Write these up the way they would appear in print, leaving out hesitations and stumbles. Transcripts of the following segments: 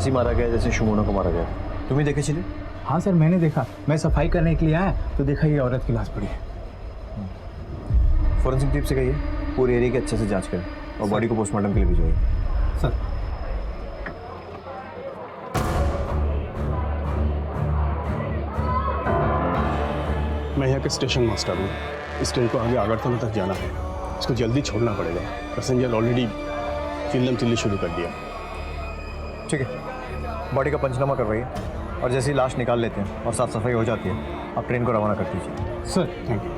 वैसे ही मारा गया जैसे शुमोना को मारा गया। तुम्हें देखे चले? हाँ सर, मैंने देखा। मैं सफाई करने के लिए आया तो देखा ये औरत की लाश पड़ी है। फॉरेंसिक टीम से कहिए पूरे एरिया की अच्छे से जांच करें और बॉडी को पोस्टमार्टम के लिए भिजवाइए। सर। मैं यहाँ के स्टेशन मास्टर हूँ। इस ट्रेन को आगे आगरतला तक जाना है, इसको जल्दी छोड़ना पड़ेगा। पैसेंजर ऑलरेडी चिल्लम चिल्ली शुरू कर दिया। ठीक है, बॉडी का पंचनामा करवाइए और जैसे ही लाश निकाल लेते हैं और साफ सफाई हो जाती है आप ट्रेन को रवाना कर दीजिए। Sir thank you.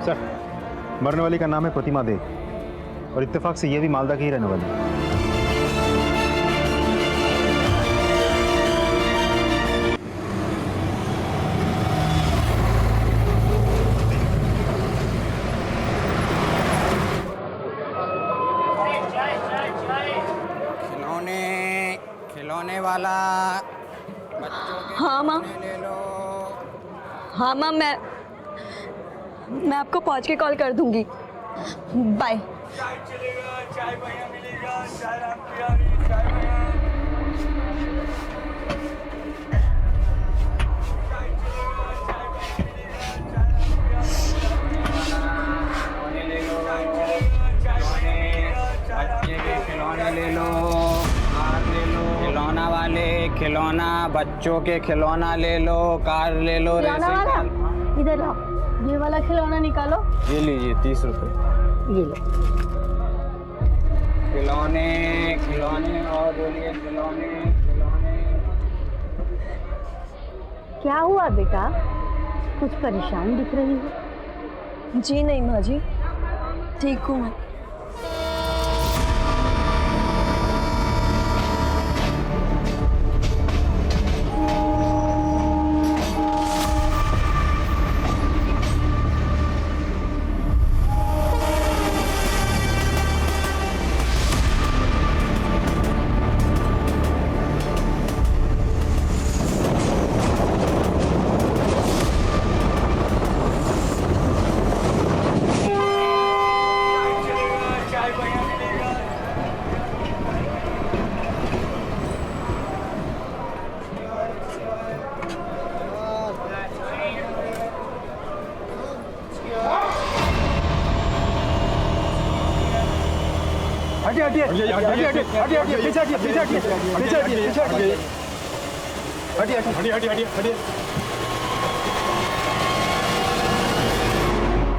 सर, मरने वाली का नाम है प्रतिमा दे और इत्तेफाक से ये भी मालदा की ही रहने वाली है। खिलौने वाला बच्चों के हाँ माँ। ले लो। हाँ माँ, मैं आपको पहुँच के कॉल कर दूंगी। बाय। चाय चलेगा, चाय भैया मिलेगा, चाय राम प्यारी, चाय भैया। चाय चलेगा, चाय भैया मिलेगा, चाय राम प्यारी। बच्चे के खिलौने ले लो, कार ले लो। खिलौना वाले खिलौना, बच्चों के खिलौना ले लो, कार ले लो। खिलौना वाला इधर आओ, ये वाला खिलौना निकालो। ये लीजिए 30 रुपए। ये लो। खिलौने खिलौने और बोलिए खिलौने। क्या हुआ बेटा, कुछ परेशान दिख रही हो? जी नहीं माँ जी, ठीक हूँ मैं।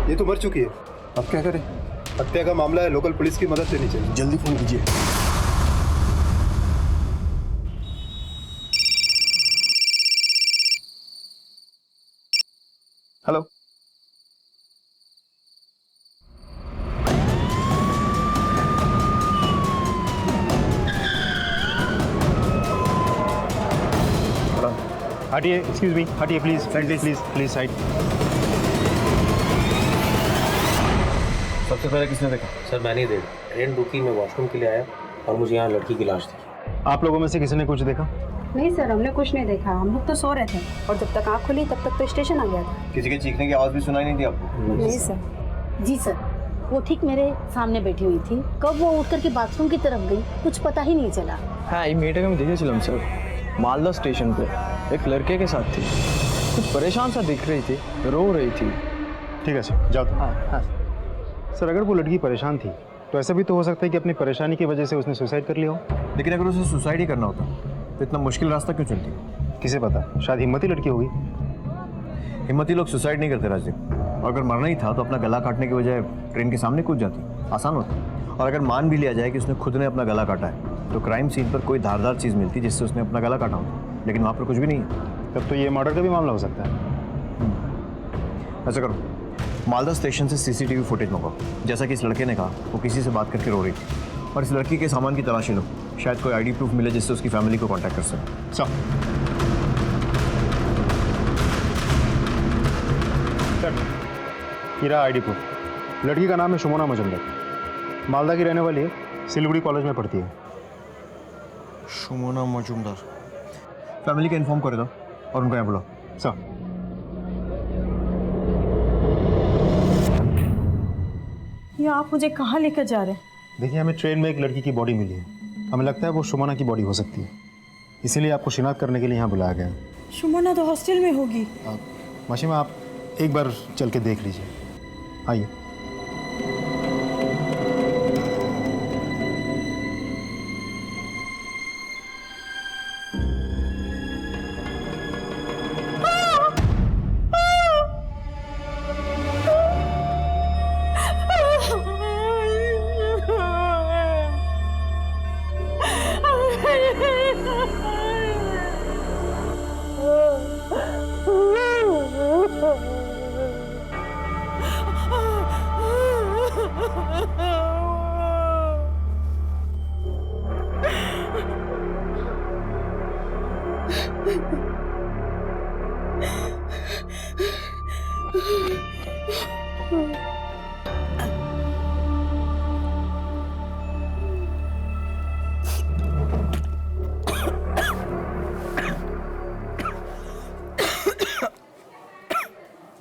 ये तो मर चुकी है, अब क्या करें? हत्या का मामला है, लोकल पुलिस की मदद लेनी चाहिए। जल्दी फोन कीजिए। हेलो, हटिए, एक्सक्यूज मी, हटिए प्लीज, प्लीज प्लीज साइड। सबसे पहले किसने देखा? सर मैंने ही देखा। ट्रेन रुकी, मैं वॉशरूम के लिए आया और मुझे यहाँ लड़की की लाश दिखी। आप लोगों में से किसी ने कुछ देखा? नहीं सर, हमने कुछ नहीं देखा। हम लोग तो सो रहे थे और जब तक आँख खुली तब तक तो स्टेशन आ गया था। किसी के चीखने की आवाज़ भी सुनाई नहीं दी आपको? नहीं सर। जी सर, वो ठीक मेरे सामने बैठी हुई थी। कब वो उठ करके बाथरूम की तरफ गई कुछ पता ही नहीं चला। हाँ, इमीडिएट में देखे चलम सर, मालदा स्टेशन पे एक लड़के के साथ थी, कुछ परेशान सा दिख रही थी, रो रही थी। ठीक है सर, जाओ। हाँ हाँ सर, अगर वो लड़की परेशान थी तो ऐसा भी तो हो सकता है कि अपनी परेशानी की वजह से उसने सुसाइड कर लिया हो। लेकिन अगर उसे सुसाइड ही करना होता तो इतना मुश्किल रास्ता क्यों चलती? किसे पता, शायद हिम्मती लड़की होगी। हिम्मती लोग सुसाइड नहीं करते राजदीप। और अगर मरना ही था तो अपना गला काटने की बजाय ट्रेन के सामने कूद जाती, आसान होता। और अगर मान भी लिया जाए कि उसने खुद ने अपना गला काटा है तो क्राइम सीन पर कोई धारदार चीज़ मिलती जिससे उसने अपना गला काटा होता, लेकिन वहाँ पर कुछ भी नहीं है। तब तो ये मर्डर का भी मामला हो सकता है। ऐसा करो, मालदा स्टेशन से सीसीटीवी फुटेज मंगाओ। जैसा कि इस लड़के ने कहा, वो किसी से बात करके रो रही थी। और इस लड़की के सामान की तलाशी लो, शायद कोई आईडी प्रूफ मिले जिससे उसकी फैमिली को कांटेक्ट कर सके। सर, ये रहा आईडी प्रूफ। लड़की का नाम है शुमोना मजुमदार, मालदा की रहने वाली है, सिलीगुड़ी कॉलेज में पढ़ती है। शुमोना मजुमदार, फैमिली का इन्फॉर्म कर दो और उनको यहाँ बुलाओ। सर, ये आप मुझे कहाँ लेकर जा रहे हैं? देखिए, हमें ट्रेन में एक लड़की की बॉडी मिली है। हमें लगता है वो सुमना की बॉडी हो सकती है, इसीलिए आपको शिनाख्त करने के लिए यहाँ बुलाया गया है। सुमना तो हॉस्टल में होगी। माशिमा, आप एक बार चल के देख लीजिए, आइए।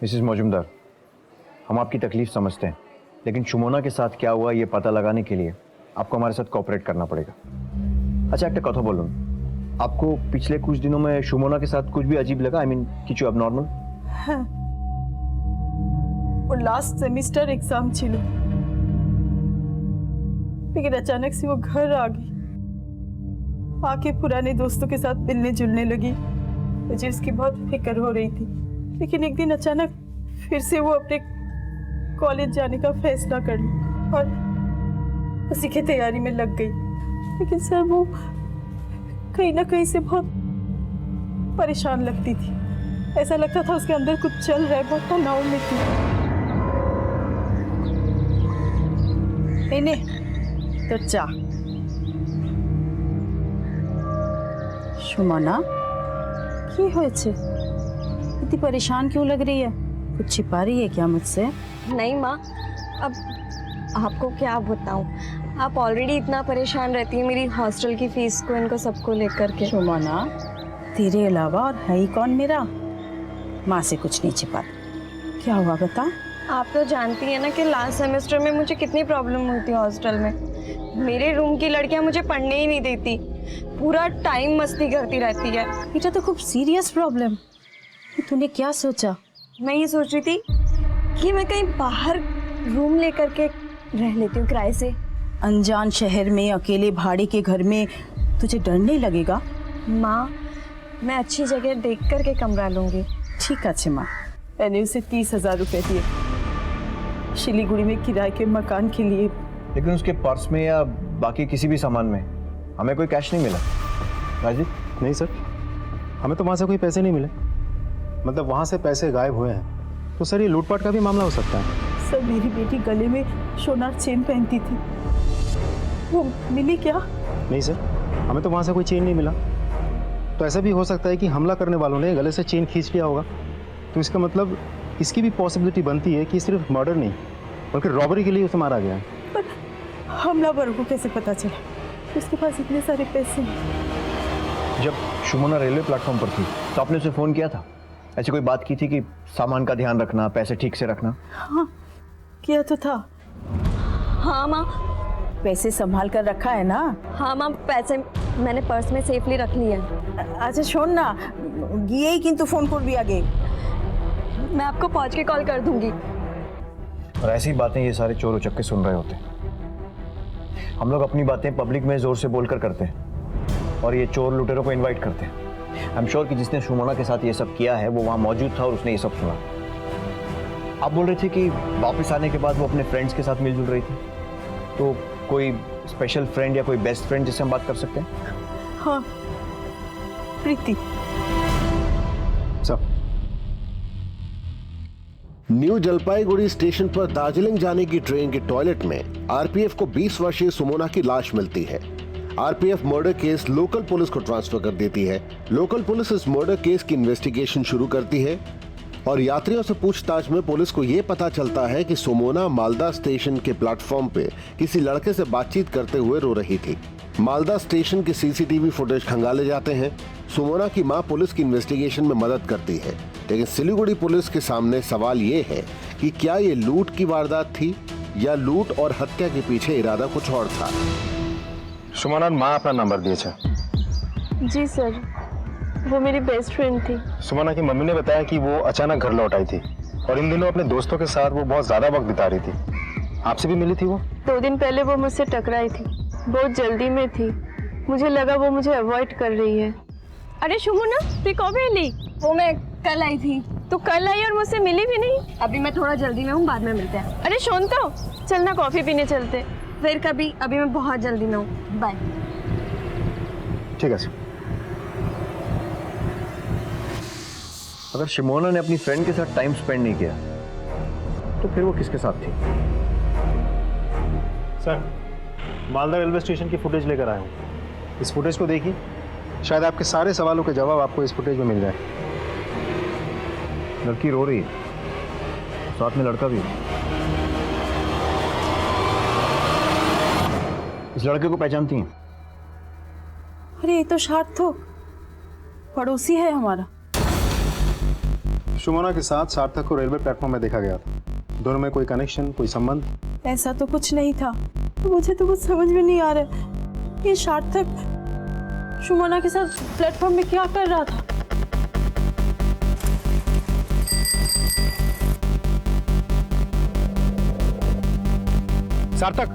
मिसेस मौजूमदार, हम आपकी तकलीफ समझते हैं, लेकिन सुमोना के साथ क्या हुआ ये पता लगाने के लिए आपको हमारे साथ कोऑपरेट करना पड़ेगा। अच्छा, एक कथा बोलूं, आपको पिछले कुछ दिनों में सुमोना के साथ कुछ भी अजीब लगा? आई मीन किछु एबनॉर्मल? हाँ, वो लास्ट सेमेस्टर एग्जाम छिलो, लेकिन अचानक से वो घर आ गई, आके पुराने दोस्तों के साथ मिलने जुलने लगी। मुझे उसकी बहुत फिक्र हो रही थी, लेकिन एक दिन अचानक फिर से वो अपने कॉलेज जाने का फैसला कर लिया और उसी की तैयारी में लग गई। लेकिन सर वो कहीं ना कहीं से बहुत परेशान लगती थी, ऐसा लगता था उसके अंदर कुछ चल रहा है, बहुत तनाव में थी। इन्हें तो चा सुमना की होयছে? इतनी परेशान क्यों लग रही है? कुछ छिपा रही है क्या मुझसे? नहीं माँ, अब आपको क्या बताऊँ, आप ऑलरेडी इतना परेशान रहती है मेरी हॉस्टल की फीस को, इनको सबको लेकर के। सुमना, तेरे अलावा और है ही कौन मेरा? माँ से कुछ नहीं छिपा। क्या हुआ बता? आप तो जानती है ना कि लास्ट सेमेस्टर में मुझे कितनी प्रॉब्लम हुई थी हॉस्टल में। मेरे रूम की लड़कियां मुझे पढ़ने ही नहीं देती, पूरा टाइम मस्ती करती रहती है। बेटा तो खूब सीरियस प्रॉब्लम। तूने क्या सोचा? मैं ये सोच रही थी कि मैं कहीं बाहर रूम लेकर के रह लेती हूँ किराए से। अनजान शहर में अकेले भाड़े के घर में तुझे डर नहीं लगेगा? माँ, मैं अच्छी जगह देख कर के कमरा लूंगी। ठीक है माँ। मैंने उसे 30,000 रुपए दिए शिलीगुड़ी में किराए के मकान के लिए। लेकिन उसके पर्स में या बाकी किसी भी सामान में हमें कोई कैश नहीं मिला। राजीव? नहीं सर, हमें तो वहाँ से कोई पैसे नहीं मिले। मतलब वहाँ से पैसे गायब हुए हैं, तो सर ये लूटपाट का भी मामला हो सकता है। सर मेरी बेटी गले में सोनार चेन पहनती थी, वो मिली क्या? नहीं सर, हमें तो वहाँ से कोई चेन नहीं मिला। तो ऐसा भी हो सकता है कि हमला करने वालों ने गले से चेन खींच लिया होगा। तो इसका मतलब इसकी भी पॉसिबिलिटी बनती है कि सिर्फ मर्डर नहीं बल्कि रॉबरी के लिए उसे मारा गया है। पर हमलावर को कैसे पता चला उसके पास इतने सारे पैसे? जब सुमना रेलवे प्लेटफॉर्म पर थी तो आपने उसे फोन किया था? ऐसी कोई बात की थी कि सामान का ध्यान रखना, पैसे ठीक से रखना? हाँ, किया तो था। हाँ माँ। पैसे संभाल कर रखा है ना? हाँ माँ, पैसे मैंने पर्स में सेफली रख लिए। अच्छा छोड़ ना, गए ही किंतु फोन कर भी आगे। मैं आपको पहुँच के कॉल कर दूंगी। और ऐसी बातें ये सारे चोर उचक्के सुन रहे होते हैं। हम लोग अपनी बातें पब्लिक में जोर से बोलकर करते हैं और ये चोर लुटेरों को इनवाइट करते हैं। आई एम श्योर कि जिसने सुमना के साथ ये सब किया है वो वहाँ मौजूद था और उसने ये सब सुना। आप बोल रहे थे कि वापस आने के बाद वो अपने फ्रेंड्स के साथ मिलजुल रही थी, तो कोई स्पेशल फ्रेंड या कोई बेस्ट फ्रेंड जिससे हम बात कर सकते हैं? हाँ, प्रीति। सब न्यू जलपाईगुड़ी स्टेशन पर दार्जिलिंग जाने की ट्रेन के टॉयलेट में आरपीएफ को 20 वर्षीय सुमोना की लाश मिलती है। RPF murder case local police को ट्रांसफर कर देती है। लोकल पुलिस इस मर्डर केस की इन्वेस्टिगेशन शुरू करती है और यात्रियों से पूछताछ में पुलिस को यह पता चलता है कि सुमोना मालदा स्टेशन के प्लेटफॉर्म पे किसी लड़के से बातचीत करते हुए रो रही थी। मालदा स्टेशन के सीसीटीवी फुटेज खंगाले जाते हैं। सुमोना की मां पुलिस की इन्वेस्टिगेशन में मदद करती है, लेकिन सिलीगुड़ी पुलिस के सामने सवाल ये है कि क्या ये लूट की वारदात थी या लूट और हत्या के पीछे इरादा कुछ और था। सुमना माँ अपना नंबर दिए थे। जी सर, वो मेरी बेस्ट फ्रेंड थी। सुमना की मम्मी ने बताया कि वो अचानक घर लौट आई थी और इन दिनों अपने दोस्तों के साथ वो बहुत ज़्यादा वक्त बिता रही थी। आपसे भी मिली थी वो? 2 दिन पहले वो मुझसे टकराई थी, बहुत जल्दी में थी, मुझे लगा वो मुझे अवॉइड कर रही है। अरे सुमना, तू कब मिली? वो मैं कल आई थी। तो कल आई और मुझसे मिली भी नहीं? अभी मैं थोड़ा जल्दी में हूँ, बाद में मिलते हैं। अरे सुन तो, चलना कॉफी पीने चलते फिर कभी, अभी मैं बहुत जल्दी में हूँ, बाय। ठीक है सर। अगर शिमोना ने अपनी फ्रेंड के साथ टाइम स्पेंड नहीं किया तो फिर वो किसके साथ थी? सर, मालदा रेलवे स्टेशन की फुटेज लेकर आया हूँ। इस फुटेज को देखिए, शायद आपके सारे सवालों के जवाब आपको इस फुटेज में मिल जाए। लड़की रो रही है, साथ में लड़का भी। इस लड़के को पहचानती हैं? अरे ये तो सार्थक, पड़ोसी है हमारा। सुमना के साथ सार्थक को रेलवे प्लेटफॉर्म में देखा गया था। दोनों में कोई कनेक्शन, कोई संबंध? ऐसा तो कुछ नहीं था। मुझे तो कुछ समझ में नहीं आ रहा है, ये सार्थक सुमना के साथ प्लेटफॉर्म में क्या कर रहा था? सार्थक,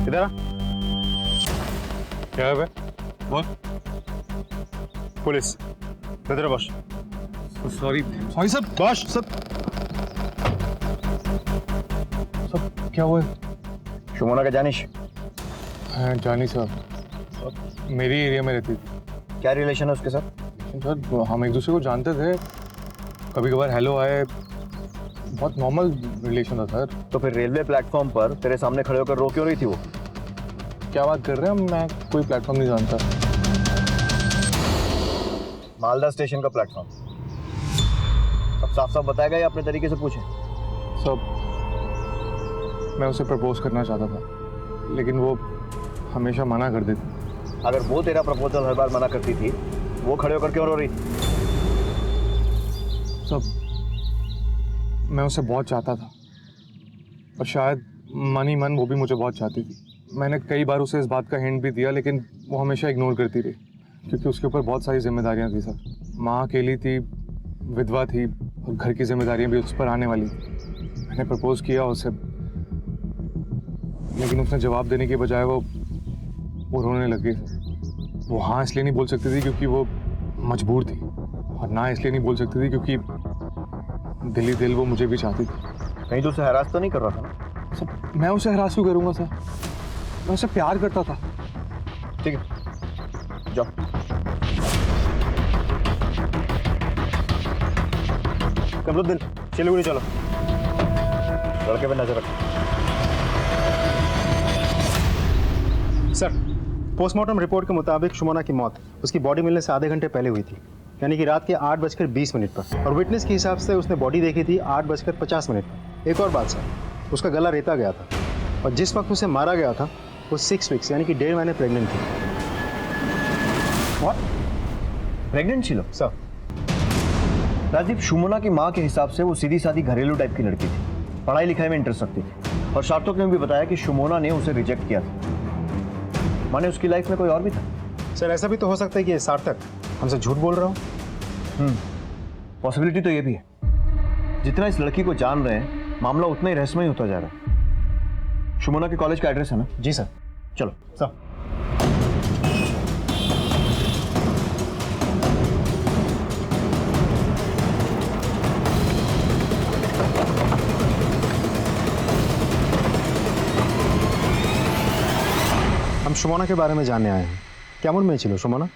इधर आ। क्या है बे? बोल। पुलिस इधर बॉस। सॉरी सर, बॉस सब क्या हुआ? शिमोना का जानिश? हाँ जानी साहब, मेरी एरिया में रहती थी। क्या रिलेशन है उसके साथ? सर हम एक दूसरे को जानते थे, कभी कभार हेलो आए, बहुत नॉर्मल रिलेशन था सर। तो फिर रेलवे प्लेटफॉर्म पर तेरे सामने खड़े होकर रो क्यों रही थी वो? क्या बात कर रहे हैं, मैं कोई प्लेटफॉर्म नहीं जानता। मालदा स्टेशन का प्लेटफॉर्म। अब साफ साफ बताया गया या अपने तरीके से पूछे? सब मैं उसे प्रपोज करना चाहता था, लेकिन वो हमेशा मना कर देती। अगर वो तेरा प्रपोजल हर बार मना करती थी, वो खड़े होकर क्यों रो रही थी? सब मैं उसे बहुत चाहता था और शायद मन ही मन वो भी मुझे बहुत चाहती थी। मैंने कई बार उसे इस बात का हिंट भी दिया, लेकिन वो हमेशा इग्नोर करती रही, क्योंकि उसके ऊपर बहुत सारी जिम्मेदारियां थी सर। माँ अकेली थी, विधवा थी और घर की जिम्मेदारियां भी उस पर आने वाली थी। मैंने प्रपोज किया उसे, लेकिन उसने जवाब देने के बजाय वो रोने लग गई सर। वो हाँ इसलिए नहीं बोल सकती थी क्योंकि वो मजबूर थी, और ना इसलिए नहीं बोल सकती थी क्योंकि दिल ही दिल वो मुझे भी चाहती थी। कहीं तो उसे हरास तो नहीं कर रहा था ना? सर मैं उसे हरास क्यों करूँगा सर, मैं उसे प्यार करता था। ठीक है, जाओ। कमरुद्दीन, सिलीगुड़ी चलो। लड़के पे नजर रखो। सर, पोस्टमार्टम रिपोर्ट के मुताबिक सुमना की मौत उसकी बॉडी मिलने से आधे घंटे पहले हुई थी, यानी कि रात के 8:20 पर। और विटनेस के हिसाब से उसने बॉडी देखी थी 8:50 पर। एक और बात सर, उसका गला रेता गया था और जिस वक्त उसे मारा गया था वो 6 वीक्स यानी कि 1.5 महीने प्रेग्नेंट थी। व्हाट? प्रेग्नेंट थी? सर राजीव, सुमना की माँ के हिसाब से वो सीधी सादी घरेलू टाइप की लड़की थी, पढ़ाई लिखाई में इंटरेस्ट रखती थी, और सार्थक ने भी बताया कि सुमना ने उसे रिजेक्ट किया था। माने उसकी लाइफ में कोई और भी था? सर ऐसा भी तो हो सकता है कि सार्थक हमसे झूठ बोल रहा हो। पॉसिबिलिटी तो ये भी है। जितना इस लड़की को जान रहे हैं, मामला उतना ही रहस्यमय होता जा रहा है। सुमना के कॉलेज का एड्रेस है ना? जी सर। चलो सर। हम सुमना के बारे में जानने आए हैं। क्या उम्र में छिलो सुमना?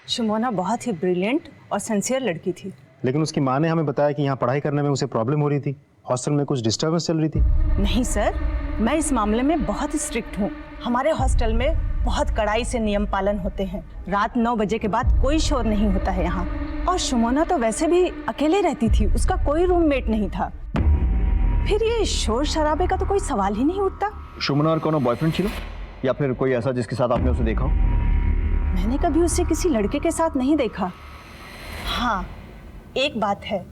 सुमना बहुत ही ब्रिलियंट और सिंसियर लड़की थी। लेकिन उसकी माँ ने हमें बताया कि यहाँ पढ़ाई करने में उसे प्रॉब्लम हो रही थी, हॉस्टल में कुछ डिस्टर्बेंस चल रही थी। नहीं सर, मैं इस मामले में बहुत स्ट्रिक्ट हूँ। हमारे हॉस्टल में बहुत कड़ाई से नियम पालन होते हैं। रात 9 बजे के बाद कोई शोर नहीं होता है यहाँ। और सुमना तो वैसे भी अकेले रहती थी, उसका कोई रूममेट नहीं था। फिर ये शोर शराबे का तो कोई सवाल ही नहीं उठता। सुमना और कोनो बॉयफ्रेंड छिलो, या फिर कोई ऐसा जिसके साथ आपने उसे देखा हो? मैंने कभी उसे किसी लड़के के साथ नहीं देखा। हाँ, एक बात है,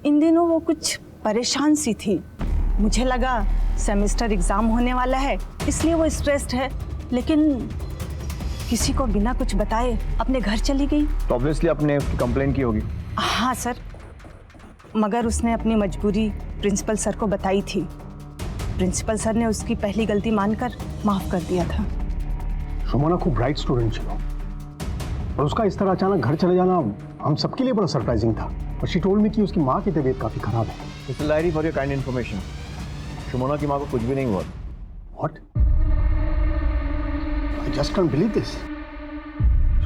इन दिनों वो कुछ परेशान सी थी। मुझे लगा सेमेस्टर एग्जाम होने वाला है इसलिए वो स्ट्रेस्ड है, लेकिन किसी को बिना कुछ बताए अपने घर चली गई। तो ऑब्वियसली आपने उसकी कंप्लेंट की होगी। हाँ सर, मगर उसने अपनी मजबूरी प्रिंसिपल सर को बताई थी। प्रिंसिपल सर ने उसकी पहली गलती मानकर माफ कर दिया था। सुमना खूब ब्राइट स्टूडेंट थी और उसका इस तरह अचानक घर चले जाना हम सबके लिए बड़ा सरप्राइजिंग था। और शी टोल्ड मी कि उसकी माँ की तबीयत काफ़ी खराब है। Mister Lahiri, for your kind information, Sumana की माँ को कुछ भी नहीं हुआ। What? I just can't believe this.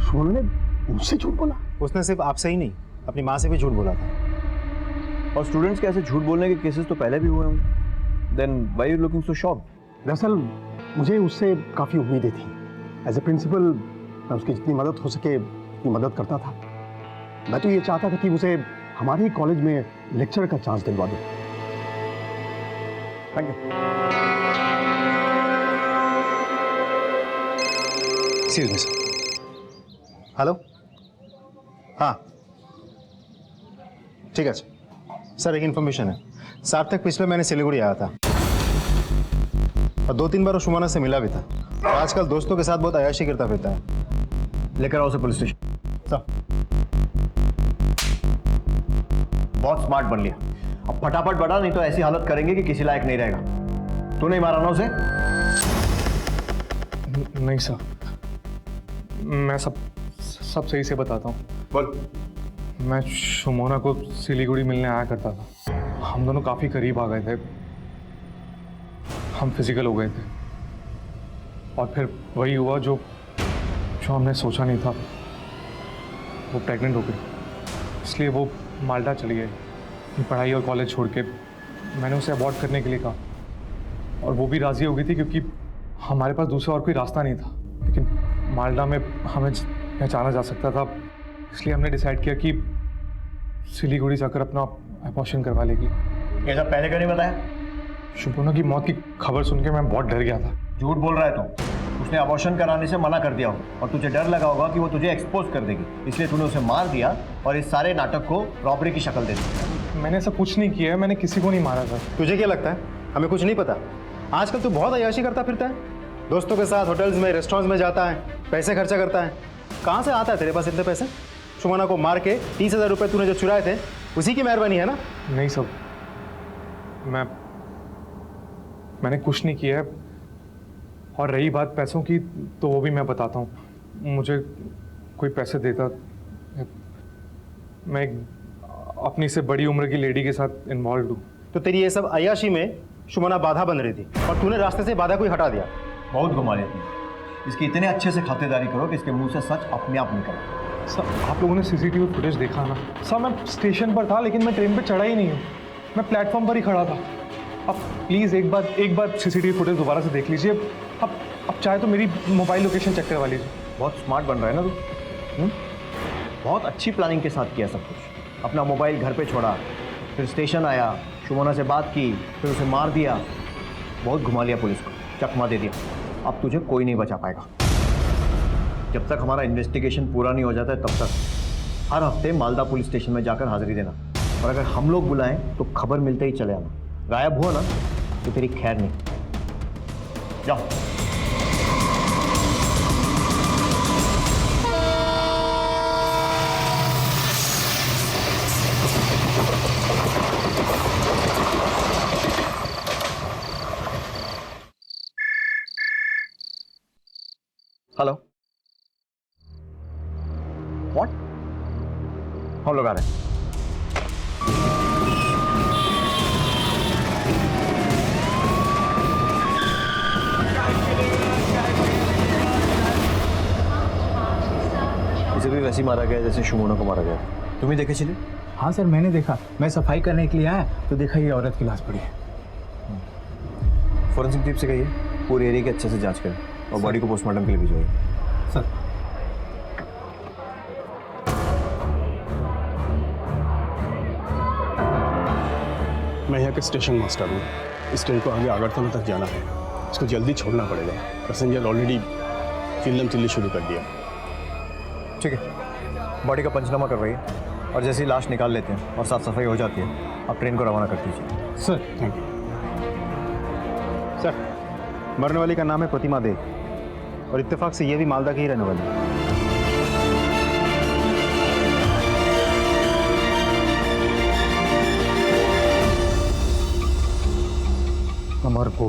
Sumana ने मुझसे झूठ बोला? उसने सिर्फ आपसे ही नहीं अपनी माँ से भी झूठ बोला था। और स्टूडेंट्स के ऐसे झूठ बोलने के केसेस तो पहले भी हुए होंगे। Then why you looking so shocked? दरअसल मुझे उससे काफ़ी उम्मीदें थी। एज ए प्रिंसिपल मैं उसकी जितनी मदद हो सके उतनी मदद करता था। मैं तो ये चाहता था कि उसे हमारे ही कॉलेज में लेक्चर का चांस दिलवा दूं। Thank you. Excuse me sir. Hello, हाँ ठीक है सर। एक इन्फॉर्मेशन है। सार्थक पिछले महीने सिलीगुड़ी आया था और 2-3 बार वो सुमना से मिला भी था। और आजकल दोस्तों के साथ बहुत अयाशी करता फिरता है। लेकर आओ उसे पुलिस स्टेशन। सर बहुत स्मार्ट बन लिया। अब फटाफट बढ़ा, नहीं तो ऐसी हालत करेंगे कि किसी लायक नहीं रहेगा। तू नहीं मारा ना उसे? नहीं सर, मैं सब सही से बताता हूँ। बोल। मैं सुमोना को सिलीगुड़ी मिलने आया करता था। हम दोनों काफ़ी करीब आ गए थे, हम फिजिकल हो गए थे और फिर वही हुआ जो हमने सोचा नहीं था। वो प्रेग्नेंट हो गई, इसलिए वो माल्टा चली गई पढ़ाई और कॉलेज छोड़ के। मैंने उसे अबॉर्ट करने के लिए कहा और वो भी राज़ी हो गई थी क्योंकि हमारे पास दूसरा और कोई रास्ता नहीं था। लेकिन माल्टा में हमें पहचाना जा सकता था, इसलिए हमने डिसाइड किया कि सिलीगुड़ी जाकर अपना अबॉर्शन करवा लेगी। ये सब पहले क्यों नहीं बताया? सुमना की मौत की खबर सुन के मैं बहुत डर गया था। झूठ बोल रहा है तू। उसने अबॉर्शन कराने से मना कर दिया हो और तुझे डर लगा होगा कि वो तुझे एक्सपोज कर देगी, इसलिए तूने उसे मार दिया और इस सारे नाटक को रॉबरी की शक्ल दे दी। मैंने ऐसा कुछ नहीं किया है, मैंने किसी को नहीं मारा था। तुझे क्या लगता है हमें कुछ नहीं पता? आजकल तू बहुत अयाशी करता फिरता है, दोस्तों के साथ होटल्स में रेस्टोरेंट्स में जाता है, पैसे खर्चा करता है। कहाँ से आता है तेरे पास इतने पैसे? सुमना को मार के 30,000 रुपये तूने जो चुराए थे उसी की मेहरबानी है ना? नहीं सब, मैंने कुछ नहीं किया है। और रही बात पैसों की, तो वो भी मैं बताता हूँ। मुझे कोई पैसे देता, मैं अपनी से बड़ी उम्र की लेडी के साथ इन्वॉल्व हूँ। तो तेरी ये सब अयाशी में सुमना बाधा बन रही थी और तूने रास्ते से बाधा कोई हटा दिया। बहुत घुमा लिया तुमने। इसकी इतने अच्छे से खातिरदारी करो कि इसके मुंह से सच अपने आप निकले। सर आप लोगों ने सीसीटीवी फुटेज देखा ना? सर मैं स्टेशन पर था लेकिन मैं ट्रेन पे चढ़ा ही नहीं हूँ, मैं प्लेटफॉर्म पर ही खड़ा था। अब प्लीज़ एक बार सीसीटीवी फुटेज दोबारा से देख लीजिए। अब चाहे तो मेरी मोबाइल लोकेशन चेक करवा लीजिए। बहुत स्मार्ट बन रहा है ना तू। बहुत अच्छी प्लानिंग के साथ किया सब कुछ। अपना मोबाइल घर पे छोड़ा, फिर स्टेशन आया, सुमना से बात की, फिर उसे मार दिया। बहुत घुमा लिया पुलिस को, चकमा दे दिया। अब तुझे कोई नहीं बचा पाएगा। जब तक हमारा इन्वेस्टिगेशन पूरा नहीं हो जाता है तब तक हर हफ्ते मालदा पुलिस स्टेशन में जाकर हाजिरी देना। और अगर हम लोग बुलाएं तो खबर मिलते ही चले आना। गायब हुआ ना तो तेरी खैर नहीं। जाओ। Hello, what? हम लोग आ रहे हैं। इसे भी वैसे ही मारा गया जैसे सुमना को मारा गया। तुम ही देखे चले? हाँ सर, मैंने देखा। मैं सफाई करने के लिए आया तो देखा ये औरत की लाश पड़ी है। फॉरेंसिक टीम से कहिए पूरे एरिया की अच्छे से जांच करें और बॉडी को पोस्टमार्टम के लिए भिजवाइए। सर मैं यहाँ के स्टेशन मास्टर हूँ। इस ट्रेन को आगे आगरतला तक जाना है, इसको जल्दी छोड़ना पड़ेगा। पैसेंजर ऑलरेडी चिल्लम चिल्ली शुरू कर दिया। ठीक है, बॉडी का पंचनामा करवाइए और जैसे ही लाश निकाल लेते हैं और साफ सफाई हो जाती है आप ट्रेन को रवाना कर दीजिए। Sir thank you. सर, मरने वाली का नाम है प्रतिमा दे और इत्तेफाक से ये भी मालदा की ही रहने वाली है। अमर को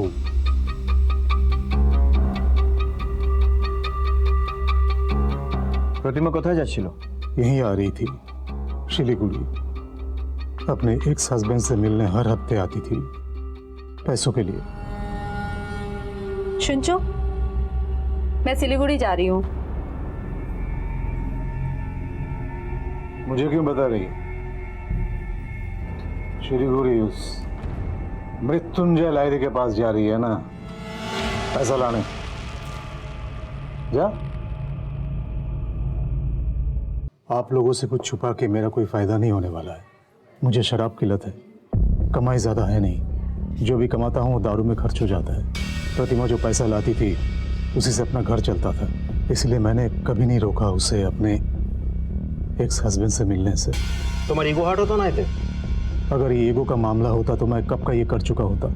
प्रतिमा কোথায় যাচ্ছিল? यहीं आ रही थी, शिलीगुड़ी। अपने एक्स हस्बैंड से मिलने हर हफ्ते आती थी, पैसों के लिए। शुंचो, मैं सिलीगुड़ी जा रही हूँ। मुझे क्यों बता रही? शिलीगुड़ी उस मृत्युंजय लाहिरी के पास जा रही है ना, पैसा लाने। जा। आप लोगों से कुछ छुपा के मेरा कोई फायदा नहीं होने वाला है। मुझे शराब की लत है, कमाई ज्यादा है नहीं, जो भी कमाता हूँ वो दारू में खर्च हो जाता है। प्रतिमा जो पैसा लाती थी उसी से अपना घर चलता था, इसलिए मैंने कभी नहीं रोका उसे अपने एक्स हस्बैंड से मिलने से। तुम्हारी ईगो हर्ट होता ना थे? अगर ये ईगो का मामला होता तो मैं कब का ये कर चुका होता।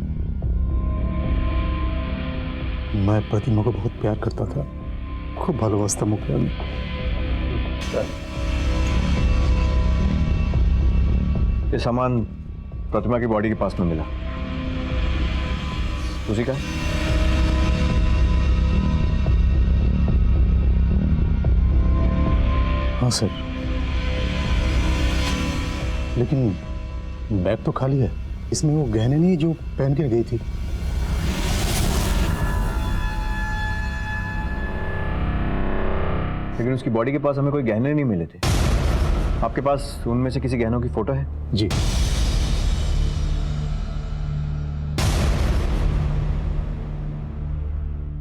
मैं प्रतिमा को बहुत प्यार करता था, खूब भालोबासता मुखिया में। ये सामान प्रतिमा की बॉडी के पास में मिला, उसी का? हाँ सर, लेकिन बैग तो खाली है, इसमें वो गहने नहीं जो पहन के गई थी। लेकिन उसकी बॉडी के पास हमें कोई गहने नहीं मिले थे। आपके पास उनमें से किसी गहनों की फोटो है? जी।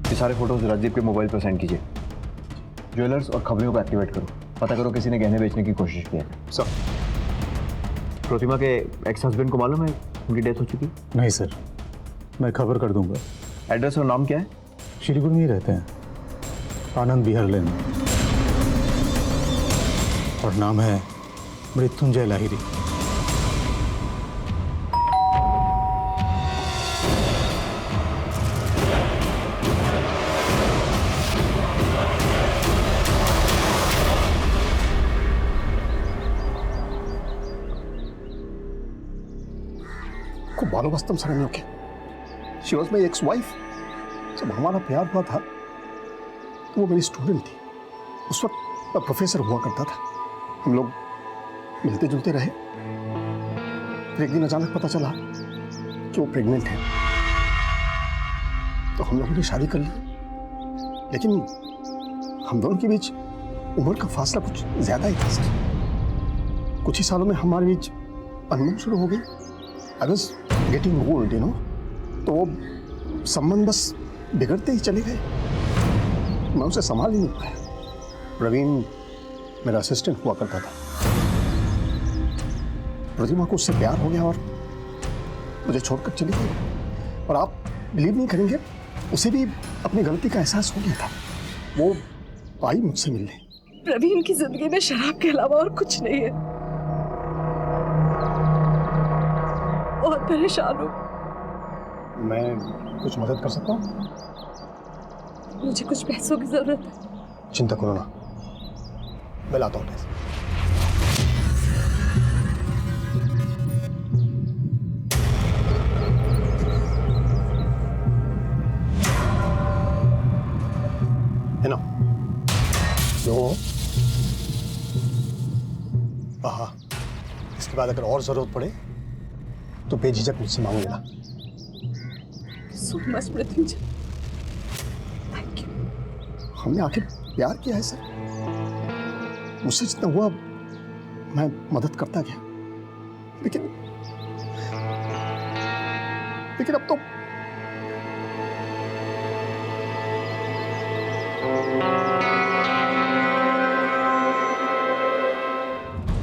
ये सारे फोटोज राजदीप के मोबाइल पर सेंड कीजिए। ज्वेलर्स और खबरियों को एक्टिवेट करो, पता करो किसी ने गहने बेचने की कोशिश की है। सर। प्रतिमा के एक्स हस्बैंड को मालूम है उनकी डेथ हो चुकी? नहीं सर, मैं खबर कर दूंगा। एड्रेस और नाम क्या है? शिलीगुड़ी में ही रहते हैं, आनंद विहार लेन, और नाम है मृत्युंजय लाहिरी। खूब भालोबासता सर हम लोग के। She was my ex wife. जब हमारा प्यार हुआ था तो वो मेरी स्टूडेंट थी। उस वक्त मैं प्रोफेसर हुआ करता था। हम लोग मिलते जुलते रहे। फिर एक दिन अचानक पता चला कि वो प्रेग्नेंट है, तो हम लोगों ने शादी कर ली। लेकिन हम दोनों के बीच उम्र का फासला कुछ ज्यादा ही था सर। कुछ ही सालों में हमारे बीच अनबन शुरू हो गई। I was getting old, you know. तो वो संबंध बस बिगड़ते ही चले गए। मैं उसे संभाल ही नहीं पाया। प्रवीण मेरा असिस्टेंट हुआ करता था। प्रतिमा को उससे प्यार हो गया और मुझे छोड़कर चली गई। और आप बिलीव नहीं करेंगे, उसे भी अपनी गलती का एहसास हो गया था। वो आई मुझसे मिलने। प्रवीण की जिंदगी में शराब के अलावा और कुछ नहीं है। बहुत परेशान हूँ। मैं कुछ मदद कर सकता हूँ? मुझे कुछ पैसों की जरूरत है। चिंता करो ना, मैं लाता हूँ पैसे। है ना? लो। हाँ, इसके बाद अगर और जरूरत पड़े तो बेझिझक मुझसे मांग लेना। So much, Mrityunjay. Thank you. हमने आखिर प्यार किया है सर। मुझसे जितना हुआ मैं मदद करता गया, लेकिन अब तो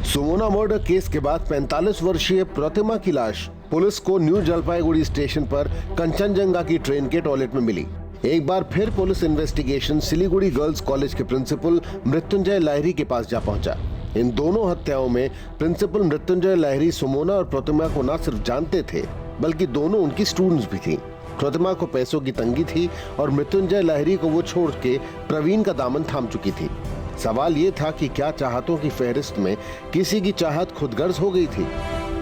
सुमोना मर्डर केस के बाद 45 वर्षीय प्रतिमा की लाश पुलिस को न्यू जलपाईगुड़ी स्टेशन पर कंचनजंगा की ट्रेन के टॉयलेट में मिली। एक बार फिर police investigation Siliguri girls college के प्रिंसिपल मृत्युंजय लाहिरी के पास जा पहुंचा। इन दोनों हत्याओं में प्रिंसिपल मृत्युंजय लाहिरी सुमोना और प्रतिमा को न सिर्फ जानते थे, बल्कि दोनों उनकी स्टूडेंट्स भी थी। प्रतिमा को पैसों की तंगी थी और मृत्युंजय लाहिरी को वो छोड़ के प्रवीण का दामन थाम चुकी थी। सवाल ये था कि क्या चाहतों की फहरिस्त में किसी की चाहत खुदगर्ज हो गई थी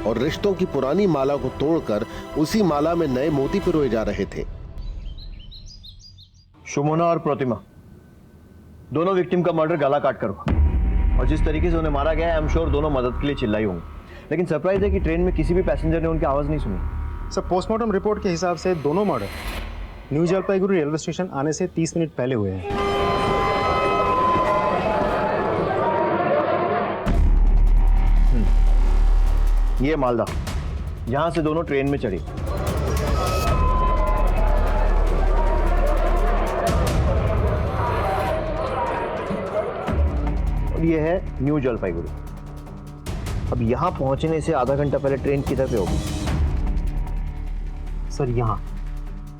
और रिश्तों की पुरानी माला को तोड़कर उसी माला में नए मोती पिरोए जा रहे थे। सुमोना और प्रतिमा दोनों विक्टिम का मर्डर गला काट कर हुआ और जिस तरीके से उन्हें मारा गया है, आई एम श्योर दोनों मदद के लिए चिल्लाई होंगी। लेकिन सरप्राइज है कि ट्रेन में किसी भी पैसेंजर ने उनकी आवाज नहीं सुनी। सर, पोस्टमार्टम रिपोर्ट के हिसाब से दोनों murder new Jalpaiguri railway station आने से 30 मिनट पहले हुए हैं। ये मालदा, यहां से दोनों ट्रेन में चढ़ी। और ये है न्यू जलपाईगुड़ी। अब यहां पहुंचने से आधा घंटा पहले ट्रेन किधर पे होगी? सर, यहाँ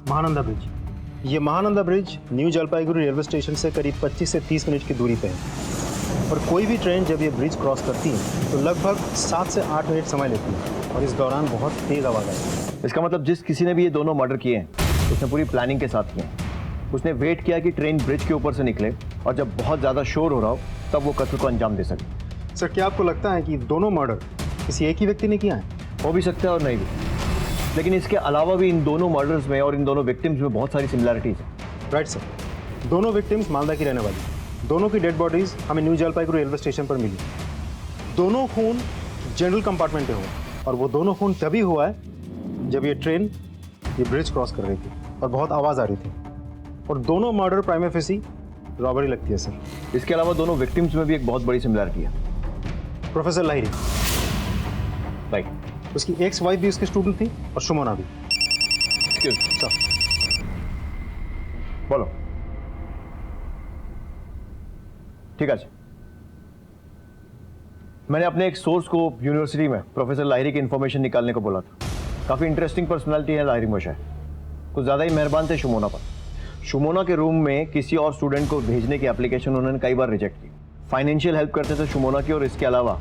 महानंदा ब्रिज। ये Mahananda bridge new Jalpaiguri railway station से करीब 25 से 30 मिनट की दूरी पे है और कोई भी ट्रेन जब ये ब्रिज क्रॉस करती है तो लगभग 7 से 8 मिनट समय लेती है और इस दौरान बहुत तेज आवाज आई है। इसका मतलब जिस किसी ने भी ये दोनों मर्डर किए हैं उसने पूरी प्लानिंग के साथ किए हैं। उसने वेट किया कि ट्रेन ब्रिज के ऊपर से निकले और जब बहुत ज़्यादा शोर हो रहा हो तब वो कत्ल को अंजाम दे सके। सर, क्या आपको लगता है कि दोनों मर्डर किसी एक ही व्यक्ति ने किया है? हो भी सकता है और नहीं भी, लेकिन इसके अलावा भी इन दोनों मर्डर्स में और इन दोनों विक्टिम्स में बहुत सारी सिमिलैरिटीज हैं। राइट सर, दोनों विक्टिम्स मालदा की रहने वाली। दोनों की डेड बॉडीज हमें न्यू जलपाईगुड़ी रेलवे स्टेशन पर मिली। दोनों खून जनरल कंपार्टमेंट में हुआ और वो दोनों खून तभी हुआ है जब ये ट्रेन ये ब्रिज क्रॉस कर रही थी और बहुत आवाज़ आ रही थी। और दोनों मर्डर प्राइमा फेसी रॉबरी लगती है सर। इसके अलावा दोनों विक्टिम्स में भी एक बहुत बड़ी सिमिलैरिटी है। प्रोफेसर लाहिरी, राइट, उसकी एक्स वाइफ भी उसके स्टूडेंट थी और सुमोना भी। बोलो। ठीक है, मैंने अपने एक सोर्स को यूनिवर्सिटी में प्रोफेसर लाहिरी की इन्फॉर्मेशन निकालने को बोला था। काफ़ी इंटरेस्टिंग पर्सनालिटी है लाहिरी मोशाय, कुछ ज़्यादा ही मेहरबान थे शुमोना पर। शुमोना के रूम में किसी और स्टूडेंट को भेजने की एप्लीकेशन उन्होंने कई बार रिजेक्ट की। फाइनेंशियल हेल्प करते थे शुमोना की और इसके अलावा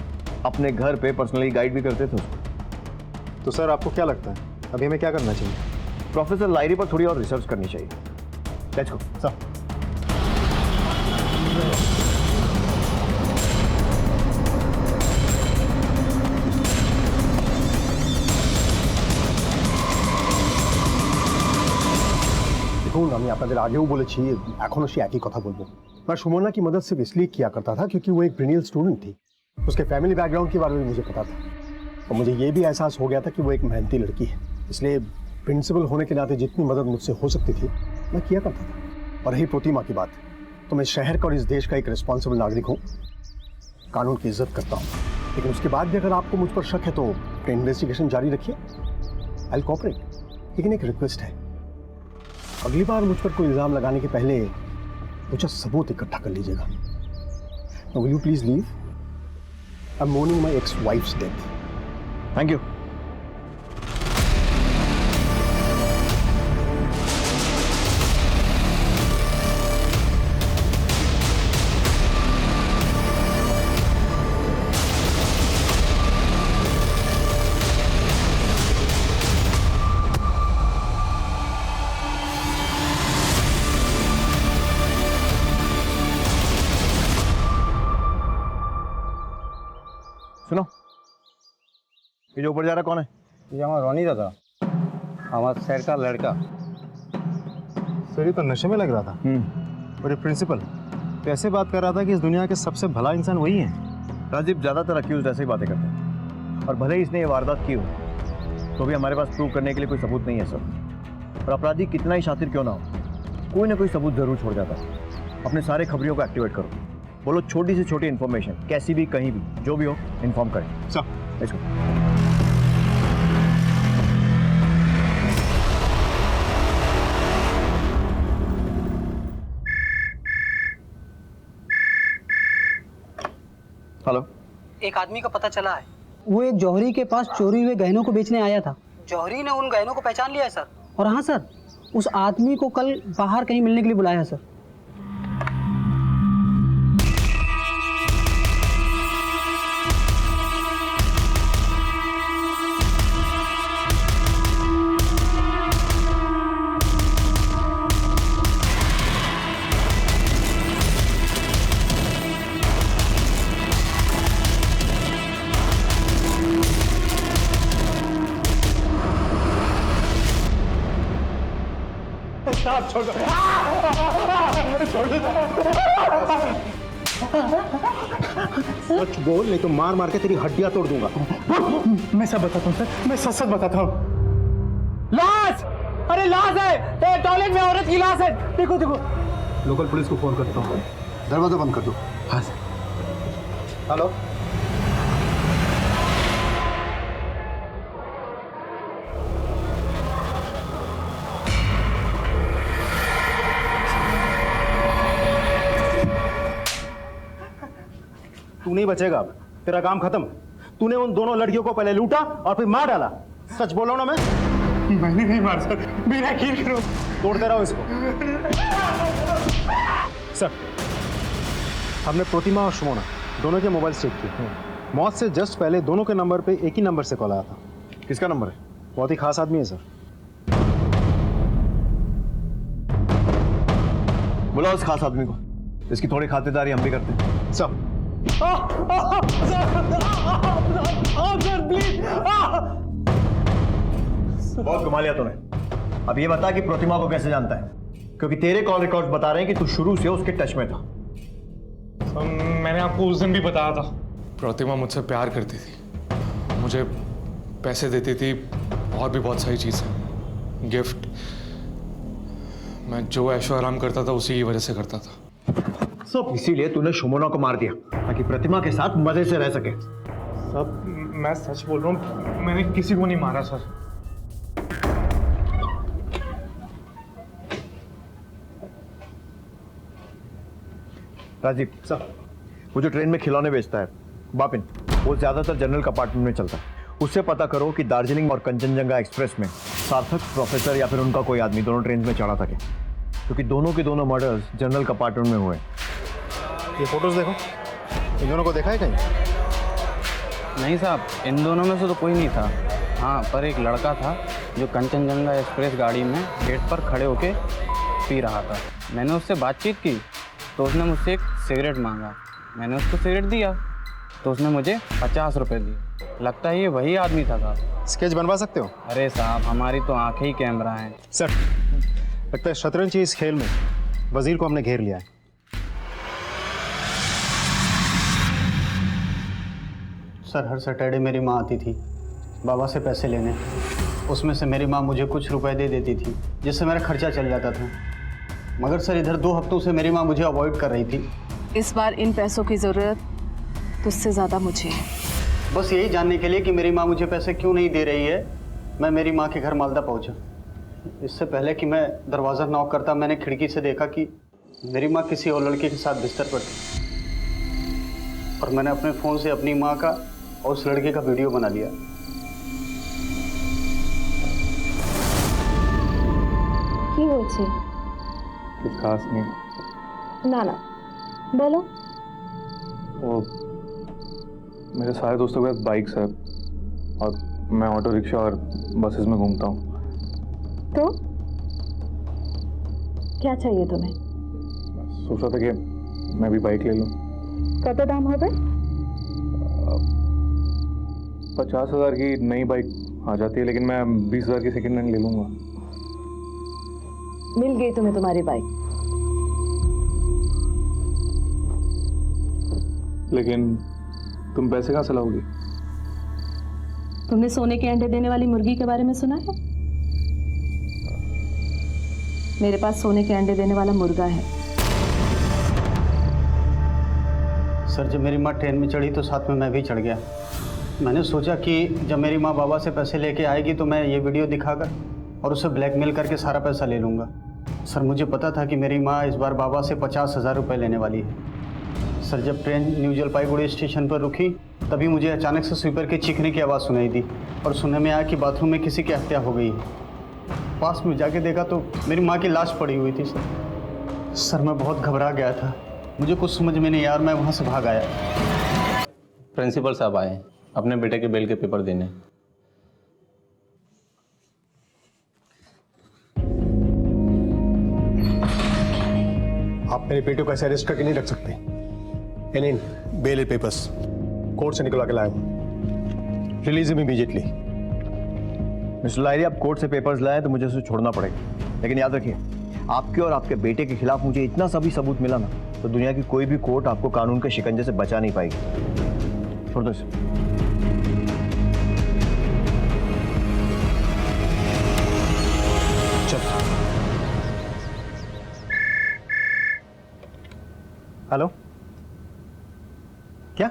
अपने घर पे पर्सनली गाइड भी करते थे उसको। तो सर, आपको क्या लगता है अभी हमें क्या करना चाहिए? प्रोफेसर लाहिरी पर थोड़ी और रिसर्च करनी चाहिए। Let's go sir. দেখুন, আমি আপনাদের আগেও বলেছি এখনও সে একই কথা বলবো। मैं सुमोना की मदद सिर्फ इसलिए किया करता था क्योंकि वो एक ब्रिलियंट स्टूडेंट थी। उसके फैमिली बैकग्राउंड के बारे में मुझे पता था और मुझे ये भी एहसास हो गया था कि वो एक मेहनती लड़की है। इसलिए प्रिंसिपल होने के नाते जितनी मदद मुझसे हो सकती थी मैं किया करता था। और रही प्रतिमा की बात, तो मैं शहर का और इस देश का एक रिस्पॉन्सिबल नागरिक हूँ, कानून की इज्जत करता हूँ। लेकिन उसके बाद भी अगर आपको मुझ पर शक है तो इन्वेस्टिगेशन जारी रखिए, आई विल कोऑपरेट। लेकिन एक रिक्वेस्ट है, अगली बार मुझ पर कोई इल्ज़ाम लगाने के पहले कुछ सबूत इकट्ठा कर लीजिएगा। Will you please leave? I am mourning my ex wife's death. Thank you. सुनो, ये जो ऊपर जा रहा कौन है? ये हमारा रोनी दादा, हमारे शहर का लड़का। सर, ये तो नशे में लग रहा था। और ये प्रिंसिपल तो ऐसे बात कर रहा था कि इस दुनिया के सबसे भला इंसान वही है। राजीव, ज़्यादातर अक्यूज ऐसे ही बातें करते हैं और भले ही इसने ये वारदात की हो तो भी हमारे पास प्रूव करने के लिए कोई सबूत नहीं है सर। और अपराधी कितना ही शातिर क्यों ना हो, कोई ना कोई सबूत जरूर छोड़ जाता है। अपने सारे खबरियों को एक्टिवेट करो, बोलो छोटी से छोटी इन्फॉर्मेशन कैसी भी कहीं भी जो भी हो इन्फॉर्म करें। Sir, let's go. हेलो, एक आदमी का पता चला है, वो एक जौहरी के पास चोरी हुए गहनों को बेचने आया था। जौहरी ने उन गहनों को पहचान लिया है सर। और हाँ सर, उस आदमी को कल बाहर कहीं मिलने के लिए बुलाया है सर। साहब छोड़ दो, छोड़ दो। सच बोल, नहीं तो मार मार के तेरी हड्डियां तोड़ दूंगा। मैं सब बताता हूँ सर, मैं सच सच बताता हूँ। लाश! अरे लाश है, टॉयलेट में औरत की लाश है। देखो देखो। लोकल पुलिस को फोन करता हूँ, दरवाजा बंद कर दो। हाँ सर। हेलो, तू नहीं बचेगा अब, तेरा काम खत्म। तूने उन दोनों लड़कियों को पहले लूटा और फिर मार डाला। सच बोल रहा हूं ना मैं? मैंने नहीं मारा सर, मेरा यकीन करो। तोड़ते रहो इसको। सर, हमने प्रतिमा और सुमोना दोनों के मोबाइल चेक किए। मौत से जस्ट पहले दोनों के नंबर पे एक ही नंबर से कॉल आया था। किसका नंबर है? बहुत ही खास आदमी है सर। बुलाओ उस खास आदमी को, इसकी थोड़ी खातिरदारी हम भी करते हैं। सर बहुत घुमा लिया तूने। अब ये बता कि प्रतिमा को कैसे जानता है, क्योंकि तेरे कॉल रिकॉर्ड्स बता रहे हैं कि तू शुरू से उसके टच में था। मैंने आपको उस दिन भी बताया था, प्रतिमा मुझसे प्यार करती थी, मुझे पैसे देती थी और भी बहुत सारी चीज़ें, गिफ्ट। मैं जो ऐशो आराम करता था उसी की वजह से करता था। सब इसीलिए तूने सुमोना को मार दिया ताकि प्रतिमा के साथ मजे से रह सके। सब मैं सच बोल रहा हूँ, मैंने किसी को नहीं मारा सर। राजीव सर, वो जो ट्रेन में खिलौने बेचता है बापिन, वो ज्यादातर जनरल कंपार्टमेंट में चलता है। उससे पता करो कि दार्जिलिंग और कंचनजंगा एक्सप्रेस में सार्थक, प्रोफेसर या फिर उनका कोई आदमी दोनों ट्रेन में चढ़ा था क्या? क्योंकि दोनों के दोनों मर्डर्स जनरल कंपार्टमेंट में हुए। ये फोटोज देखो, इन दोनों को देखा है कहीं? नहीं साहब, इन दोनों में से तो कोई नहीं था। हाँ, पर एक लड़का था जो कंचनजंगा एक्सप्रेस गाड़ी में गेट पर खड़े होके पी रहा था। मैंने उससे बातचीत की तो उसने मुझसे एक सिगरेट मांगा। मैंने उसको सिगरेट दिया तो उसने मुझे 50 रुपये दिए। लगता है ये वही आदमी था साहब। स्केच बनवा सकते हो? अरे साहब, हमारी तो आंखें ही कैमरा हैं। सर, लगता है शतरंज की इस खेल में वजीर को हमने घेर लिया है। सर, हर सैटरडे मेरी माँ आती थी बाबा से पैसे लेने। उसमें से मेरी माँ मुझे कुछ रुपए दे देती थी जिससे मेरा खर्चा चल जाता था। मगर सर, इधर 2 हफ्तों से मेरी माँ मुझे अवॉइड कर रही थी। इस बार इन पैसों की ज़रूरत तुझसे ज़्यादा मुझे है। बस यही जानने के लिए कि मेरी माँ मुझे पैसे क्यों नहीं दे रही है, मैं मेरी माँ के घर मालदा पहुँचा। इससे पहले कि मैं दरवाज़ा नॉक करता, मैंने खिड़की से देखा कि मेरी माँ किसी और लड़के के साथ बिस्तर पर थी। और मैंने अपने फ़ोन से अपनी माँ का और उस लड़के का वीडियो बना लिया। কি হয়েছে? कुछ खास नहीं। না না, বলো। वो मेरे सारे दोस्तों के पास बाइक्स है और मैं ऑटो रिक्शा और बसेस में घूमता हूँ। तो क्या चाहिए तुम्हें? सोचा था कि मैं भी बाइक ले लूँ। কত দাম হবে? 50,000 की नई बाइक आ जाती है, लेकिन मैं 20,000 की सेकेंड हैंड ले लूँगा। मिल गई तुम्हें तुम्हारी बाइक। लेकिन तुम पैसे कहाँ से लाओगी? तुमने सोने के अंडे देने वाली मुर्गी के बारे में सुना है? मेरे पास सोने के अंडे देने वाला मुर्गा है। सर, जब मेरी माँ ट्रेन में चढ़ी तो साथ में मैं भी चढ़ गया। मैंने सोचा कि जब मेरी माँ बाबा से पैसे लेके आएगी तो मैं ये वीडियो दिखाकर और उसे ब्लैकमेल करके सारा पैसा ले लूँगा। सर, मुझे पता था कि मेरी माँ इस बार बाबा से 50,000 रुपये लेने वाली है। सर, जब ट्रेन न्यू जलपाईगुड़ी स्टेशन पर रुकी तभी मुझे अचानक से स्वीपर के चीखने की आवाज़ सुनाई दी और सुनने में आया कि बाथरूम में किसी की हत्या हो गई है। पास में जाके देखा तो मेरी माँ की लाश पड़ी हुई थी। सर, मैं बहुत घबरा गया था, मुझे कुछ समझ में नहीं आया, मैं वहाँ से भाग आया। प्रिंसिपल साहब आए अपने बेटे के बेल के पेपर देने। आप मेरे बेटे को ऐसे अरेस्ट करके नहीं रख सकते। एलिन, बेल पेपर्स कोर्ट से निकलवा के लाया हूँ। Release him immediately. Mister Lahiri, आप कोर्ट से पेपर्स लाए तो मुझे उसे छोड़ना पड़ेगा, लेकिन याद रखिए आपके और आपके बेटे के खिलाफ मुझे इतना सा भी सबूत मिला ना, तो दुनिया की कोई भी कोर्ट आपको कानून के शिकंजे से बचा नहीं पाएगी। छोड़ दो इसे। हेलो, क्या?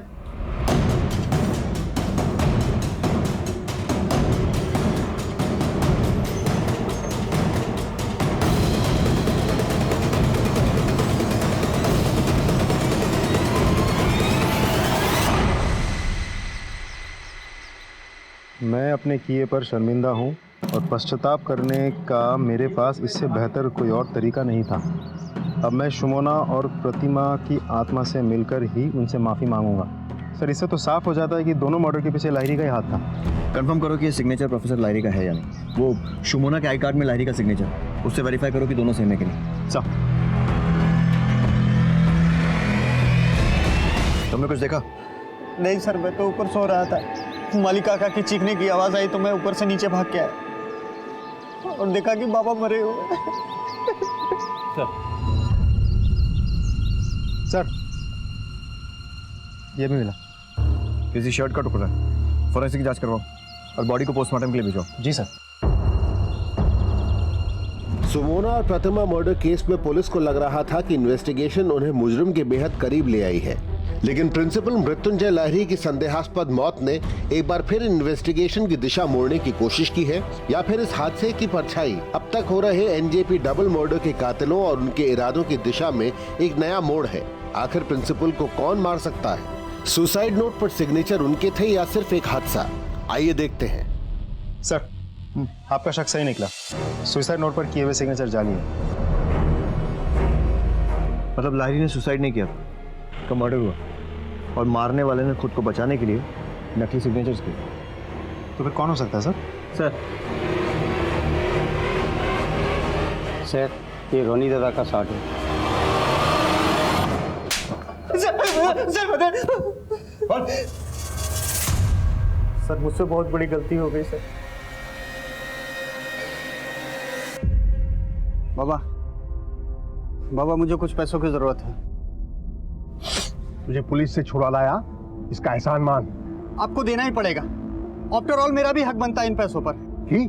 मैं अपने किए पर शर्मिंदा हूँ और पश्चाताप करने का मेरे पास इससे बेहतर कोई और तरीका नहीं था। अब मैं शुमोना और प्रतिमा की आत्मा से मिलकर ही उनसे माफ़ी मांगूंगा। सर, इससे तो साफ हो जाता है कि दोनों मर्डर के पीछे लाहिरी का ही हाथ था। कंफर्म करो कि ये सिग्नेचर प्रोफेसर लाहिरी का है या नहीं। वो शुमोना के आई कार्ड में लाहिरी का सिग्नेचर, उससे वेरीफाई करो कि दोनों सेम है कि नहीं। सर, तुमने कुछ देखा? नहीं सर, मैं तो ऊपर सो रहा था। मालिक काका की चीखने की आवाज़ आई तो मैं ऊपर से नीचे भाग के आया और देखा कि बाबा मरे हुए। सर, ये भी मिला। किसी शर्ट का टुकड़ा है। फॉरेंसिक जांच करवाओ और बॉडी को पोस्टमार्टम के लिए भेजो। जी सर। सुमोना और प्रतिमा मर्डर केस में पुलिस को लग रहा था कि इन्वेस्टिगेशन उन्हें मुजरिम के बेहद करीब ले आई है, लेकिन प्रिंसिपल मृत्युंजय लाहिरी की संदेहास्पद मौत ने एक बार फिर इन्वेस्टिगेशन की दिशा मोड़ने की कोशिश की है, या फिर इस हादसे की परछाई अब तक हो रहे एनजेपी डबल मर्डर के कातिलों और उनके इरादों की दिशा में एक नया मोड़ है। आखिर प्रिंसिपल को कौन मार सकता है? सुसाइड नोट पर सिग्नेचर उनके थे या सिर्फ एक हादसा? आइए देखते हैं। सर, आपका शक सही निकला। सुसाइड नोट पर किए हुए सिग्नेचर जाली है। मतलब लाहिरी ने सुसाइड नहीं किया था, मर्डर हुआ और मारने वाले ने खुद को बचाने के लिए नकली सिग्नेचर्स किए। तो फिर कौन हो सकता है सर? सर, ये रोनी दादा का शॉट है। सर, मुझसे बहुत बड़ी गलती हो गई सर। बाबा मुझे कुछ पैसों की जरूरत है। तुझे पुलिस से छुड़ा लाया, इसका एहसान मान। आपको देना ही पड़ेगा। आफ्टर ऑल मेरा भी हक बनता है इन पैसों पर। ही?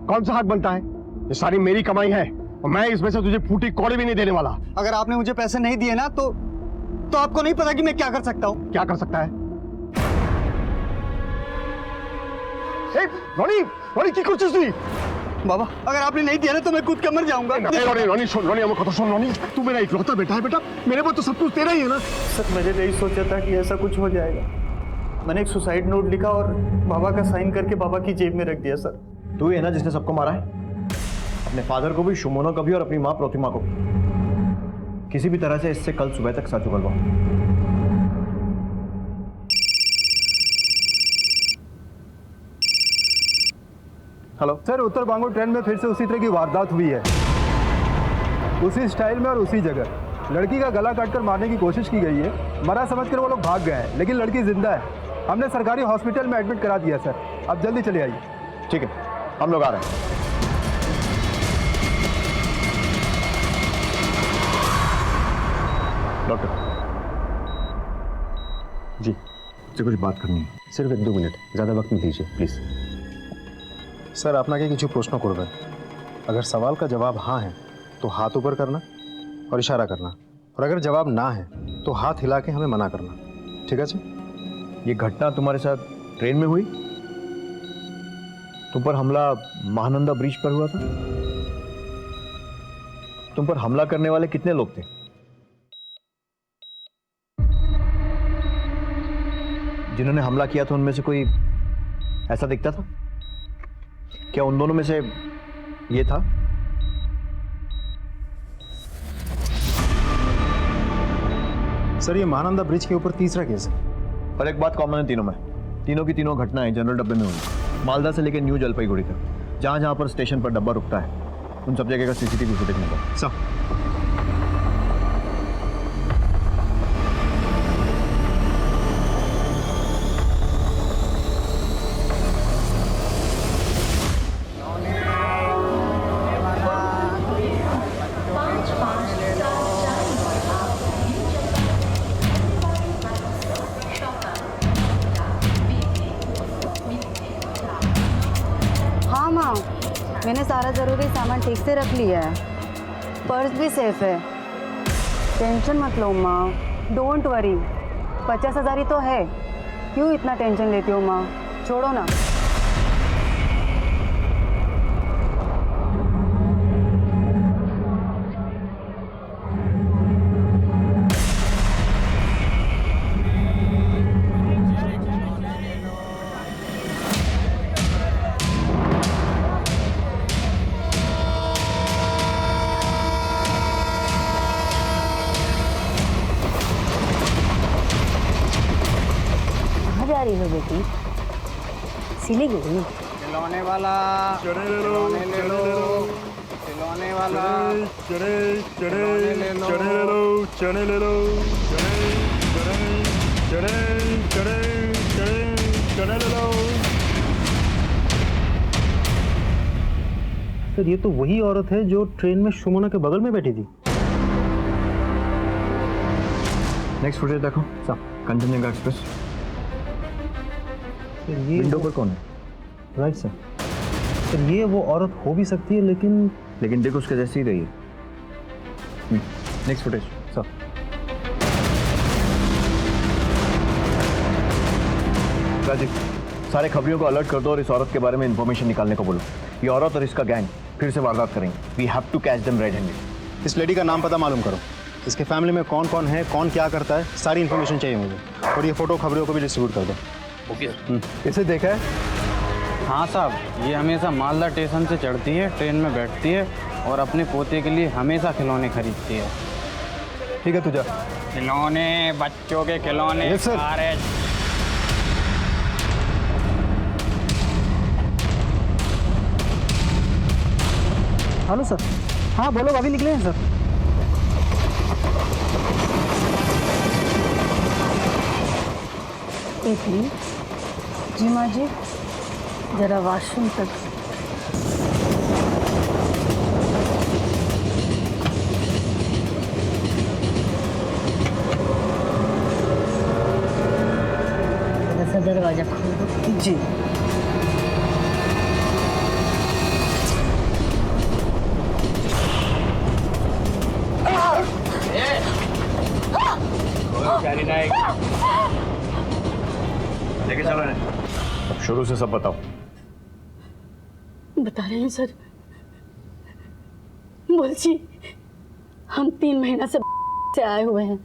कौन सा हक बनता है? ये सारी मेरी कमाई है और मैं इसमें से तुझे फूटी कौड़ी भी नहीं देने वाला। अगर आपने मुझे पैसे नहीं दिए ना तो आपको नहीं पता कि मैं क्या कर सकता हूँ। क्या कर सकता है? रोनी की कुछ हुई? बाबा, अगर आपने नहीं दिया ना तो मैं कूद कर मर जाऊंगा। रोनी सुन, रोनी हमको तो सुन। रोनी, तू मेरा इकलौता बेटा है बेटा, मेरे पास तो सब कुछ तेरा ही है ना। सर, मैंने नहीं सोचा था कि ऐसा कुछ हो जाएगा। मैंने एक सुसाइड नोट लिखा और बाबा का साइन करके बाबा की जेब में रख दिया सर। तू ही है ना जिसने सबको मारा है? अपने फादर को भी, शुमोना को भी और अपनी माँ प्रतिमा को। किसी भी तरह से इससे कल सुबह तक सच उगलवाओ। हेलो सर, उत्तर बांगो ट्रेन में फिर से उसी तरह की वारदात हुई है, उसी स्टाइल में और उसी जगह। लड़की का गला काटकर मारने की कोशिश की गई है। मरा समझकर वो लोग भाग गए हैं, लेकिन लड़की जिंदा है। हमने सरकारी हॉस्पिटल में एडमिट करा दिया सर। आप जल्दी चले आइए। ठीक है, हम लोग आ रहे हैं। डॉक्टर जी, से कुछ बात करनी है। सिर्फ 1-2 मिनट, ज़्यादा वक्त नहीं दीजिए प्लीज़। सर, আপনাকে কিছু প্রশ্ন করবেন। अगर सवाल का जवाब हाँ है तो हाथ ऊपर करना और इशारा करना, और अगर जवाब ना है तो हाथ हिला के हमें मना करना। ठीक है जी? ये घटना तुम्हारे साथ ट्रेन में हुई? तुम पर हमला महानंदा ब्रिज पर हुआ था? तुम पर हमला करने वाले कितने लोग थे? जिन्होंने हमला किया था उनमें से कोई ऐसा दिखता था? क्या उन दोनों में से ये था? सर, ये महानंदा ब्रिज के ऊपर तीसरा केस है। और एक बात कॉमन है तीनों में, तीनों की तीनों घटनाएं जनरल डब्बे में हुई। मालदा से लेकर न्यू जलपाईगुड़ी तक जहां जहां पर स्टेशन पर डब्बा रुकता है उन सब जगह का सीसीटीवी फुटेज मिला। सर, सारा ज़रूरी सामान ठीक से रख लिया है, पर्स भी सेफ है। टेंशन मत लो माँ, डोंट वरी। 50,000 ही तो है, क्यों इतना टेंशन लेती हो माँ, छोड़ो ना। जा रही हो बेटी? सिलीगुड़ी? खिलौने वाला, खिलौने ले लो, खिलौने वाला, चने खिलौने ले लो, चने ले लो, चने ले लो। सर ये तो वही औरत है जो ट्रेन में सुमना के बगल में बैठी थी। नेक्स्ट फुटेज देखो साहब, कंचनजंगा एक्सप्रेस। ये विंडो पर कौन है? Right sir. सर ये वो औरत हो भी सकती है, लेकिन देखो उसके जैसी ही रही है। Next footage sir. राजीव, सारे खबरियों को अलर्ट कर दो और इस औरत के बारे में इंफॉर्मेशन निकालने को बोलो। ये औरत और इसका गैंग फिर से वारदात करेंगे। We have to catch them red handed. इस लेडी का नाम पता मालूम करो, इसके फैमिली में कौन कौन है, कौन क्या करता है, सारी इन्फॉर्मेशन चाहिए मुझे। और ये फोटो खबरियों को भी डिस्ट्रीब्यूट कर दो। ओके। इसे देखा है? हाँ साहब, ये हमेशा मालदा स्टेशन से चढ़ती है, ट्रेन में बैठती है और अपने पोते के लिए हमेशा खिलौने खरीदती है। ठीक है, तुझा खिलौने, बच्चों के खिलौने। Yes, sir. Hello sir. हाँ बोलो, अभी निकले हैं सर। जी माँ जी, जरा वॉशरूम तक। दरवाजा खोल दो। जी। लेके चलो ने। अब शुरू से सब बताओ। बता रहे हैं सर। बोलची, हम 3 महीना से आए हुए हैं।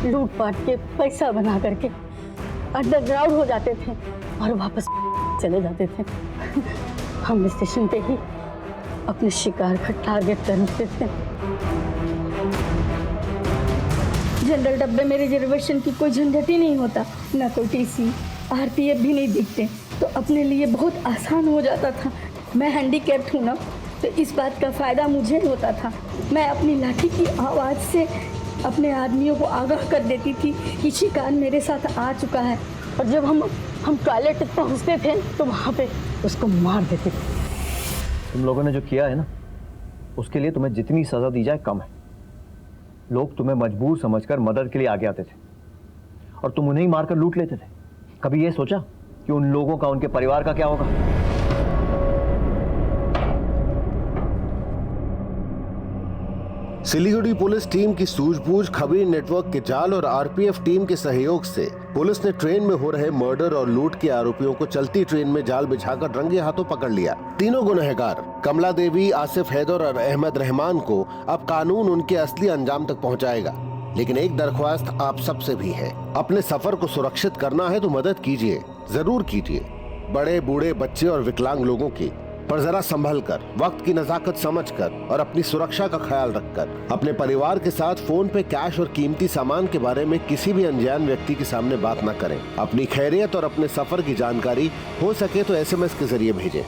लूटपाट के पैसा बना करके अंडरग्राउंड हो जाते थे और वापस चले जाते थे। हम स्टेशन पे ही अपने शिकार का टारगेट करते थे। जनरल डब्बे में रिजर्वेशन की कोई झंझट ही नहीं होता, ना कोई टीसी, आरपीएफ भी नहीं दिखते, तो अपने लिए बहुत आसान हो जाता था। मैं हैंडीकैप्ड हूँ ना, तो इस बात का फ़ायदा मुझे होता था। मैं अपनी लाठी की आवाज़ से अपने आदमियों को आगाह कर देती थी कि शिकार मेरे साथ आ चुका है, और जब हम टॉयलेट तक पहुँचते थे तो वहाँ पे उसको मार देते थे। तुम लोगों ने जो किया है ना, उसके लिए तुम्हें जितनी सज़ा दी जाए कम है। लोग तुम्हें मजबूर समझकर मदद के लिए आगे आते थे और तुम उन्हें ही मारकर लूट लेते थे। कभी ये सोचा कि उन लोगों का, उनके परिवार का क्या होगा? सिलीगुड़ी पुलिस टीम की सूझबूझ, खबरी नेटवर्क के जाल और आरपीएफ टीम के सहयोग से पुलिस ने ट्रेन में हो रहे मर्डर और लूट के आरोपियों को चलती ट्रेन में जाल बिछाकर रंगे हाथों पकड़ लिया। तीनों गुनहगार कमला देवी, आसिफ हैदर और अहमद रहमान को अब कानून उनके असली अंजाम तक पहुंचाएगा। लेकिन एक दरख्वास्त आप सबसे भी है, अपने सफर को सुरक्षित करना है तो मदद कीजिए, जरूर कीजिए। बड़े, बूढ़े, बच्चे और विकलांग लोगों की, पर जरा संभल कर, वक्त की नजाकत समझकर और अपनी सुरक्षा का ख्याल रखकर अपने परिवार के साथ फोन पे कैश और कीमती सामान के बारे में किसी भी अनजान व्यक्ति के सामने बात न करें। अपनी खैरियत और अपने सफर की जानकारी हो सके तो SMS के जरिए भेजें।